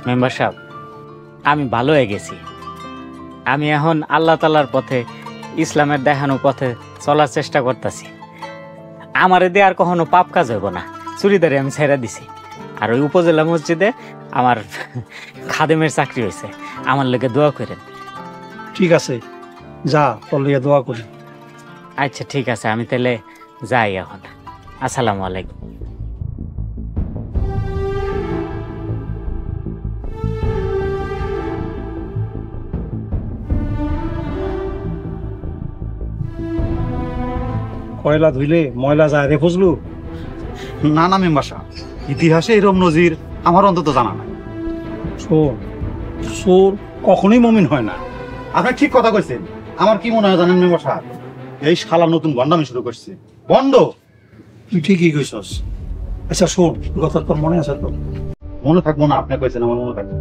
Member সাহেব, আমি ভালো হয়ে গেছি। আমি এখন আল্লাহ তাআলার পথে, ইসলামের দেখানো পথে চলার চেষ্টা করতেছি। আমারে দিয়ে আর কখনো পাপ কাজ হইব না। চুরিদারি আমি ছেড়ে দিছি। আর ওই উপজেলা মসজিদে আমার খাদেমের চাকরি হয়েছে। আমার লোকে দোয়া করেন। ঠিক আছে, যা তোর লিগে দোয়া করি। আচ্ছা ঠিক আছে, আমি তাহলে যাই এখন। আসসালামু আলাইকুম। কয়লা ধুইলে ময়লা যায় রে ফজলু। না না মেম্বার সাহেব, ইতিহাসে এরম নজির আমার অন্তত জানা নাই। চোর চোর কখনোই মমিন হয় না। আপনি ঠিক কথা কইছেন। আমার কি মনে হয় জানেন মেম্বার সাহেব, এই শালা নতুন গন্ডামি শুরু করছে। বন্ধ। তুই ঠিকই কইছস। আচ্ছা শোন, কথা তোর মনে আছে তো? মনে থাকবো না? আপনি কইছেন, আমার মনে থাকবে।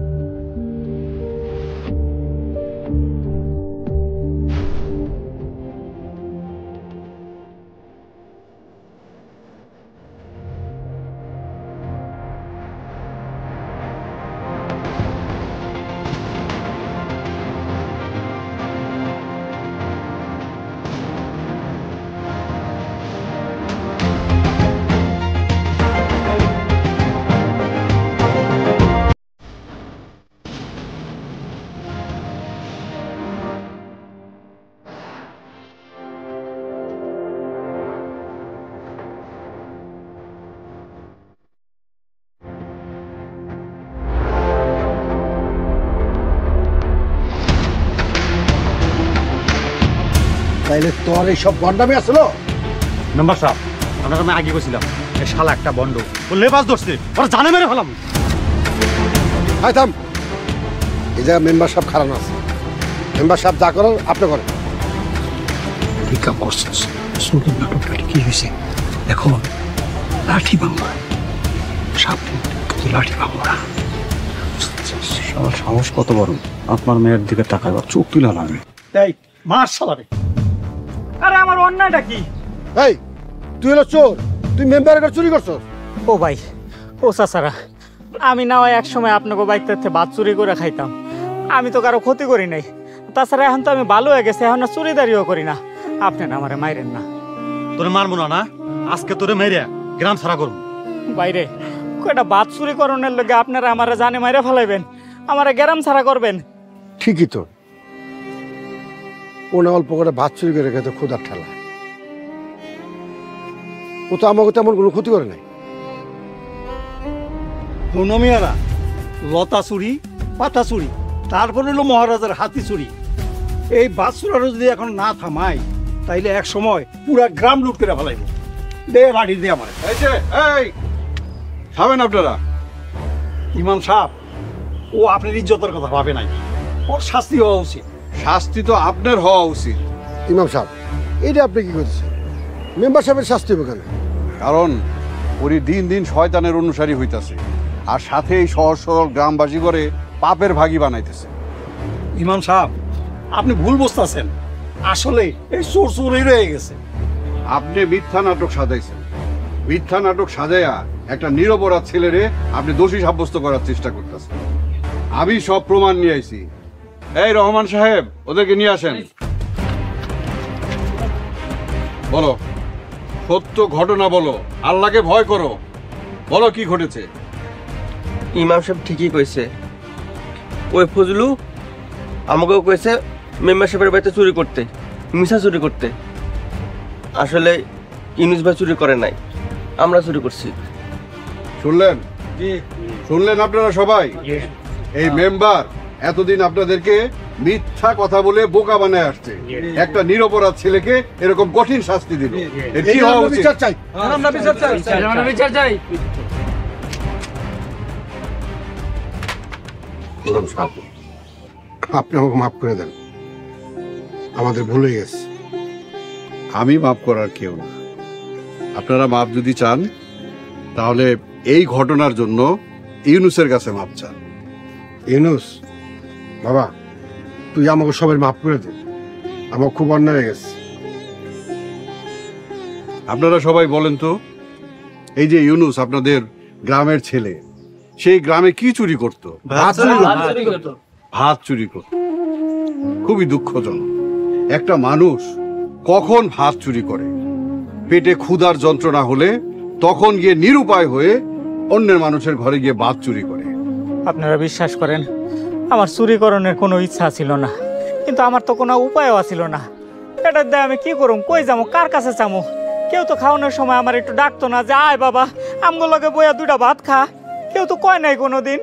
তাইলে তোর এইসব গন্ডামি আসলো? মেম্বার সাহেব, আপনার আমি আগে কইছিলাম এই শালা একটা বন্ড, ও লেবাস ধরছে, ওরা জানে মেরে ফেলাম। হাই থাম, এই জায়গায় মেম্বার সাহেব খারাপ আছে। মেম্বার সাহেব যা করার আপনি করেন। ঠিক করছিস। সুন্দর নাটকটা কি হয়েছে এখন? লাঠি ভাঙবা, সামনে লাঠি ভাঙবা। সাহস কত বড়, আপনার মেয়ের দিকে তাকায় চোখ তুলে লাগে। এই মার শালারে। আরে আমার অন্যায়টা কি? এই তুই হলো চোর, তুই মেম্বারের ঘর চুরি করছস? ও ভাই, ও চাচারা, আমি না হয় একসময় আপনাকে বাইক থেকে ভাত চুরি করে খাইতাম। আমি তো কারো ক্ষতি করি নাই। তাছাড়া এখন তো আমি ভালো হয়ে গেছি, এখন আর চুরিদারিও করি না। আপনি না আমারে মাইরেন না। তোরে মারবো না না, আজকে তোরে মেরে গ্রাম ছাড়া করবো। বাইরে কয়টা ভাত চুরি করণের লগে আপনারা আমারে জানে মাইরে ফেলাইবেন, আমারে গ্রাম ছাড়া করবেন? ঠিকই তো, ও না অল্প করে ভাত চুরি করে খেতে ক্ষুধার ঠেলা। ও তো আমাকে তেমন কোনো ক্ষতি করে নাই। হনমিয়ারা লতা চুরি, পাতা চুরি, তারপরে হলো মহারাজার হাতি চুরি। এই বাচ্চুরারও যদি এখন না থামাই, তাইলে এক সময় পুরা গ্রাম লুট করে ফেলাইব। দে লাঠি দে আমার। এই খাবেন আপনারা? ইমাম সাহেব, ও আপনার ইজ্জতের কথা ভাবে নাই, ওর শাস্তি হওয়া উচিত। শাস্তি তো আপনার হওয়া উচিত, ইমাম সাহেব এইটা আপনি কি করতেছেন? মেম্বার সাহেবের শাস্তি হবে কেন? কারণ উনি দিন দিন শয়তানের অনুসারী হইতাছে, আর সাথে এই সহজ সরল গ্রামবাসী করে পাপের ভাগী বানাইতেছে। ইমাম সাহেব, আপনি ভুল বুঝতেছেন। আসলে এই চোর চোরই রয়ে গেছে। আপনি মিথ্যা নাটক সাজাইছেন। মিথ্যা নাটক সাজাইয়া একটা নিরপরাধ ছেলেরে আপনি দোষী সাব্যস্ত করার চেষ্টা করতেছেন। আমি সব প্রমাণ নিয়ে আইছি। এই রহমান সাহেব, ওদেরকে নিয়ে আসেন। বলো, সত্য ঘটনা বলো, আল্লাহকে ভয় করো, বলো কি ঘটেছে। ইমাম সাহেব ঠিকই কইছে। ওই ফজলু আমাকেও কইছে মেম্বার সাহেবের বাড়িতে চুরি করতে, মিশা চুরি করতে। আসলে ইউনুস ভাই চুরি করে নাই, আমরা চুরি করছি। শুনলেন? শুনলেন আপনারা সবাই? এই মেম্বার এতদিন আপনাদেরকে মিথ্যা কথা বলে বোকা বানায় আসছে। একটা নিরপরাধ ছেলেকে এরকম কঠিন শাস্তি দিল। এর কি হওয়া উচিত? বিচার চাই। আমরা বিচার চাই। আপনি আমাকে মাফ করে দেন, আমাদের ভুল হয়ে গেছে। আমি মাফ করার কেউ না। আপনারা মাফ যদি চান, তাহলে এই ঘটনার জন্য ইউনুসের কাছে মাফ চান। ইউনুস বাবা, তুই আমাকে সবাই মাফ করে দে, আমার খুব অন্যায় হয়ে গেছে। আপনারা সবাই বলেন তো, এই যে ইউনুস আপনাদের গ্রামের ছেলে, সেই গ্রামে কি চুরি করত? ভাত চুরি করতো। ভাত চুরি করত। খুবই দুঃখজনক, একটা মানুষ কখন ভাত চুরি করে? পেটে ক্ষুধার যন্ত্রণা হলে তখন গিয়ে নিরুপায় হয়ে অন্যের মানুষের ঘরে গিয়ে ভাত চুরি করে। আপনারা বিশ্বাস করেন, আমার চুরিকরণের কোনো ইচ্ছা ছিল না, কিন্তু আমার তো কোনো উপায়ও ছিল না। এটার দিয়ে আমি কি করুম, কই যাবো, কার কাছে যাবো? কেউ তো খাওয়ানোর সময় আমার একটু ডাকতো না যে আয় বাবা আমগুলোকে বইয়া দুইটা ভাত খা, কেউ তো কয় নাই কোনোদিন।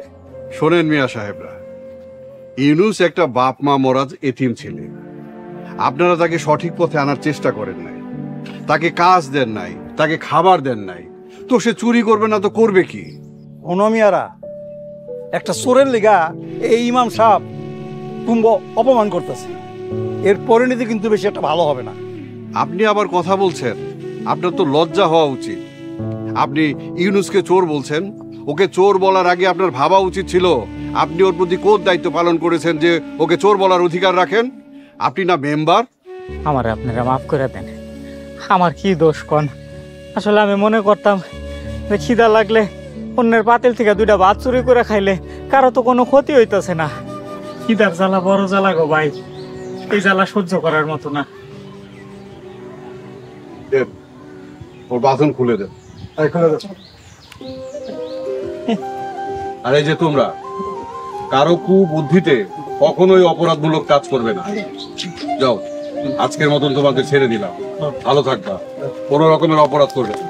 শোনেন মিয়া সাহেবরা, ইউনুস একটা বাপ মা মরাজ এতিম ছেলে। আপনারা তাকে সঠিক পথে আনার চেষ্টা করেন নাই, তাকে কাজ দেন নাই, তাকে খাবার দেন নাই, তো সে চুরি করবে না তো করবে কি? অনমিয়ারা একটা চোরের লিগা এই ইমাম সাহেব তুম্ব অপমান করতেছে, এর পরিণতি কিন্তু বেশি একটা ভালো হবে না। আপনি আবার কথা বলছেন, আপনার তো লজ্জা হওয়া উচিত। আপনি ইউনুসকে চোর বলছেন, ওকে চোর বলার আগে আপনার ভাবা উচিত ছিল আপনি ওর প্রতি কোন দায়িত্ব পালন করেছেন যে ওকে চোর বলার অধিকার রাখেন। আপনি না মেম্বার? আমার আপনারা মাফ করে দেন, আমার কি দোষ কন? আসলে আমি মনে করতাম যে খিদা লাগলে অন্যের পাতিল থেকে দুইটা ভাত চুরি করে খাইলে কারো তো কোনো ক্ষতি হইতেছে না। খিদার জ্বালা বড় জ্বালা গো ভাই, এই জ্বালা সহ্য করার মতো না। দেন, ওর বাথরুম খুলে দেন। আর এই যে তোমরা কারো কুবুদ্ধিতে কখনোই অপরাধমূলক কাজ করবে না। যাও, আজকের মতন তোমাদের ছেড়ে দিলাম, ভালো থাকবা, কোনো রকমের অপরাধ করবে না।